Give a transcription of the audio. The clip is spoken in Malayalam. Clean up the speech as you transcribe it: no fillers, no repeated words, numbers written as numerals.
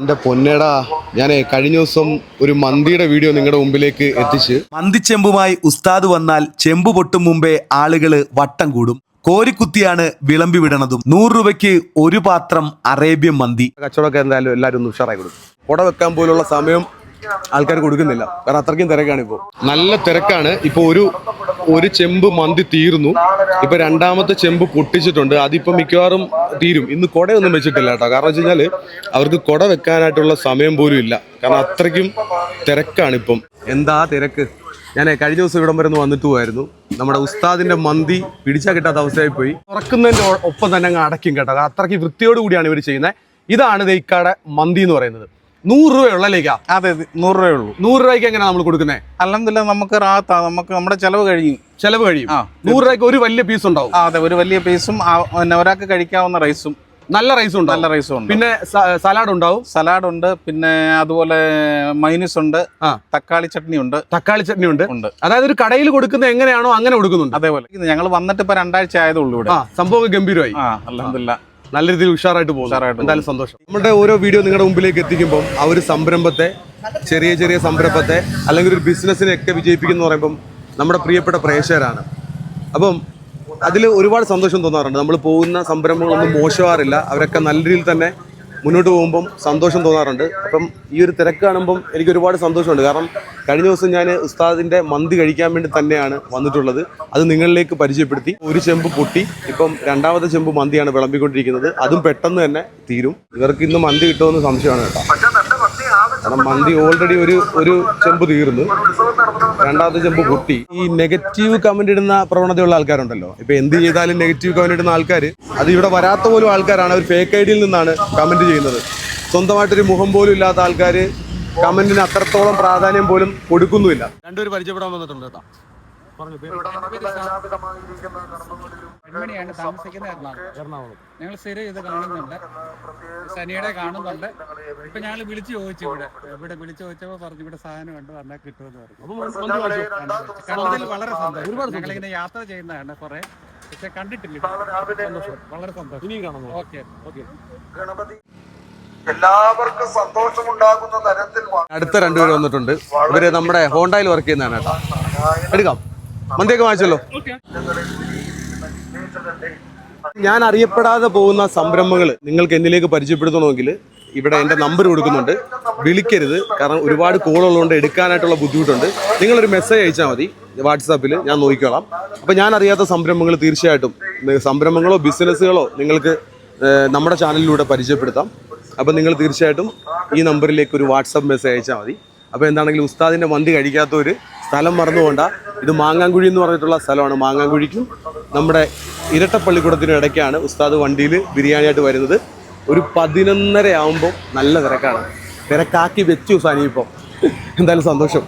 എന്റെ പൊന്നേടാ, ഞാൻ കഴിഞ്ഞ ദിവസം ഒരു മന്തിയുടെ വീഡിയോ നിങ്ങളുടെ മുമ്പിലേക്ക് എത്തിച്ച്. മന്തിച്ചെമ്പുമായി ഉസ്താദ് വന്നാൽ ചെമ്പു പൊട്ടും മുമ്പേ ആളുകള് വട്ടം കൂടും. കോരിക്കുത്തിയാണ് വിളമ്പി വിടണതും. 100 രൂപയ്ക്ക് ഒരു പാത്രം അറേബ്യൻ മന്തി. കച്ചവടമൊക്കെ എന്തായാലും എല്ലാവരും ഒന്ന് ഉഷാറായി കൊടുക്കും. കുട വെക്കാൻ പോലുള്ള സമയം ആൾക്കാർ കൊടുക്കുന്നില്ല, കാരണം അത്രയ്ക്കും തിരക്കാണ്. ഇപ്പോൾ നല്ല തിരക്കാണ്. ഇപ്പോൾ ഒരു ചെമ്പ് മന്തി തീർന്നു. ഇപ്പൊ രണ്ടാമത്തെ ചെമ്പ് പൊട്ടിച്ചിട്ടുണ്ട്. അതിപ്പോ മിക്കവാറും തീരും. ഇന്ന് കുടയൊന്നും വെച്ചിട്ടില്ല കേട്ടോ. കാരണം വെച്ച് കഴിഞ്ഞാല് അവർക്ക് കുട വെക്കാനായിട്ടുള്ള സമയം പോലും ഇല്ല, കാരണം അത്രയ്ക്കും തിരക്കാണ്. ഇപ്പം എന്താ തിരക്ക്. ഞാൻ കഴിഞ്ഞ ദിവസം ഇവിടം വരെ വന്നിട്ട് പോയായിരുന്നു. നമ്മുടെ ഉസ്താദിന്റെ മന്തി പിടിച്ചാൽ കിട്ടാത്ത അവസ്ഥയായി പോയി. തുറക്കുന്നതിന്റെ ഒപ്പം തന്നെ അങ്ങ് അടയ്ക്കും കേട്ടോ. അത്രയ്ക്ക് വൃത്തിയോട് കൂടിയാണ് ഇവർ ചെയ്യുന്നത്. ഇതാണ് ദൈക്കാടെ മന്തി എന്ന് പറയുന്നത്. 100 രൂപയുള്ളല്ലേക്കാ? അതെ, 100 രൂപയേ ഉള്ളൂ. 100 രൂപയ്ക്ക് എങ്ങനെയാണ് നമ്മൾ കൊടുക്കുന്നത്? അൽഹംദുലില്ലാഹ് നമുക്ക് നമുക്ക് നമ്മുടെ ചെലവ് കഴിയും. 100 രൂപയ്ക്ക് ഒരു വലിയ പീസ് ഉണ്ടാവും. അതെ, ഒരു വലിയ പീസും ഒരാൾക്ക് കഴിക്കാവുന്ന റൈസും. നല്ല റൈസും ഉണ്ട്. നല്ല റൈസും ഉണ്ട്. പിന്നെ സലാഡ് ഉണ്ടാവും. സലാഡ് ഉണ്ട്. പിന്നെ അതുപോലെ മൈനസ് ഉണ്ട്. തക്കാളി ചട്നി ഉണ്ട്. അതായത് ഒരു കടയിൽ കൊടുക്കുന്ന എങ്ങനെയാണോ അങ്ങനെ കൊടുക്കുന്നുണ്ട്. അതേപോലെ ഞങ്ങൾ വന്നിട്ട് ഇപ്പൊ 2 ആഴ്ച ആയതുള്ളൂ ഇവിടെ. സംഭവം ഗംഭീരമായി. അൽഹംദുലില്ലാഹ് നല്ല രീതിയിൽ ഉഷാറായിട്ട് പോകും. എന്തായാലും സന്തോഷം. നമ്മുടെ ഓരോ വീഡിയോ നിങ്ങളുടെ മുമ്പിലേക്ക് എത്തിക്കുമ്പോൾ ആ ഒരു സംരംഭത്തെ, ചെറിയ സംരംഭത്തെ അല്ലെങ്കിൽ ഒരു ബിസിനസ്സിനെയൊക്കെ വിജയിപ്പിക്കുന്ന പറയുമ്പം നമ്മുടെ പ്രിയപ്പെട്ട പ്രേക്ഷകരാണ്. അപ്പം അതിൽ ഒരുപാട് സന്തോഷം തോന്നാറുണ്ട്. നമ്മൾ പോകുന്ന സംരംഭങ്ങളൊന്നും മോശമാറില്ല. അവരൊക്കെ നല്ല രീതിയിൽ തന്നെ മുന്നോട്ട് പോകുമ്പം സന്തോഷം തോന്നാറുണ്ട്. അപ്പം ഈ ഒരു തിരക്ക് കാണുമ്പം എനിക്ക് ഒരുപാട് സന്തോഷമുണ്ട്. കാരണം കഴിഞ്ഞ ദിവസം ഞാൻ ഉസ്താദിൻ്റെ മന്തി കഴിക്കാൻ വേണ്ടി തന്നെയാണ് വന്നിട്ടുള്ളത്. അത് നിങ്ങളിലേക്ക് പരിചയപ്പെടുത്തി. ഒരു ചെമ്പ് പൊട്ടി, ഇപ്പം രണ്ടാമത്തെ ചെമ്പ് മന്തിയാണ് വിളമ്പിക്കൊണ്ടിരിക്കുന്നത്. അതും പെട്ടെന്ന് തന്നെ തീരും. ഇവർക്ക് ഇന്ന് മന്തി കിട്ടുമെന്ന് സംശയമാണ് കേട്ടോ. കാരണം മന്തി ഓൾറെഡി ഒരു ചെമ്പ് തീർന്നു, രണ്ടാമത്തെ ചെമ്പ് പൊട്ടി. ഈ നെഗറ്റീവ് കമന്റ് ഇടുന്ന പ്രവണതയുള്ള ആൾക്കാരുണ്ടല്ലോ. ഇപ്പൊ എന്ത് ചെയ്താലും നെഗറ്റീവ് കമന്റ് ഇടുന്ന ആൾക്കാർ, അത് ഇവിടെ വരാത്ത പോലും ആൾക്കാരാണ്. അവർ ഫേക്ക് ഐഡിയിൽ നിന്നാണ് കമന്റ് ചെയ്യുന്നത്. സ്വന്തമായിട്ടൊരു മുഖം പോലും ഇല്ലാത്ത ആൾക്കാർ കമന്റിന് അത്രത്തോളം പ്രാധാന്യം പോലും കൊടുക്കുന്നുമില്ല. രണ്ടുപേരും പരിചയപ്പെടാൻ വന്നിട്ടുണ്ട് കേട്ടോ. പെൺമണിയാണ് താമസിക്കുന്നത് എറണാകുളം. ഞങ്ങൾ സ്ഥിരം ഇത് കാണുന്നുണ്ട്, ശനിയുടെ കാണുന്നുണ്ട്. ഇപ്പൊ ഞങ്ങൾ വിളിച്ചു ചോദിച്ചു, ഇവിടെ വിളിച്ചു ചോദിച്ചപ്പോ പറഞ്ഞു ഇവിടെ സാധനം ഉണ്ട്, വന്നാൽ കിട്ടുമെന്ന് പറഞ്ഞു. കണ്ടതിൽ വളരെ സന്തോഷം. ഞങ്ങളിങ്ങനെ യാത്ര ചെയ്യുന്നതാണ് കുറെ, പക്ഷെ കണ്ടിട്ടില്ല. വളരെ സന്തോഷം. ഓക്കെ. എല്ലാവർക്കും സന്തോഷമുണ്ടാകുന്ന തരത്തിൽ അടുത്ത രണ്ടുപേര് വന്നിട്ടുണ്ട്. ഇവര് നമ്മുടെ ഹോണ്ടയിൽ വർക്ക് ചെയ്യുന്നതാണ് കേട്ടോ. എടുക്കാം, മന്തിയൊക്കെ വാങ്ങിച്ചല്ലോ. ഞാൻ അറിയപ്പെടാതെ പോകുന്ന സംരംഭങ്ങൾ നിങ്ങൾക്ക് എന്നിലേക്ക് പരിചയപ്പെടുത്തണമെങ്കിൽ ഇവിടെ എൻ്റെ നമ്പർ കൊടുക്കുന്നുണ്ട്. വിളിക്കരുത്, കാരണം ഒരുപാട് കോളുള്ളതുകൊണ്ട് എടുക്കാനായിട്ടുള്ള ബുദ്ധിമുട്ടുണ്ട്. നിങ്ങളൊരു മെസ്സേജ് അയച്ചാൽ മതി വാട്സാപ്പിൽ, ഞാൻ നോക്കിക്കോളാം. അപ്പോൾ ഞാൻ അറിയാത്ത സംരംഭങ്ങൾ തീർച്ചയായിട്ടും, സംരംഭങ്ങളോ ബിസിനസ്സുകളോ നിങ്ങൾക്ക് നമ്മുടെ ചാനലിലൂടെ പരിചയപ്പെടുത്താം. അപ്പോൾ നിങ്ങൾ തീർച്ചയായിട്ടും ഈ നമ്പറിലേക്ക് ഒരു വാട്സാപ്പ് മെസ്സേജ് അയച്ചാൽ മതി. അപ്പോൾ എന്താണെങ്കിലും ഉസ്താദിൻ്റെ മന്തി കഴിക്കാത്തൊരു സ്ഥലം മറന്നുകൊണ്ട, ഇത് മാങ്ങാങ്കുഴി എന്ന് പറഞ്ഞിട്ടുള്ള സ്ഥലമാണ്. മാങ്ങാങ്കുഴിക്കും നമ്മുടെ ഇരട്ടപ്പള്ളിക്കൂടത്തിനും ഇടയ്ക്കാണ് ഉസ്താദ് വണ്ടിയിൽ ബിരിയാണിയായിട്ട് വരുന്നത്. ഒരു 11:30 ആകുമ്പോൾ നല്ല തിരക്കാണ്. തിരക്കാക്കി വെച്ചു സാനിയിപ്പം. എന്തായാലും സന്തോഷം.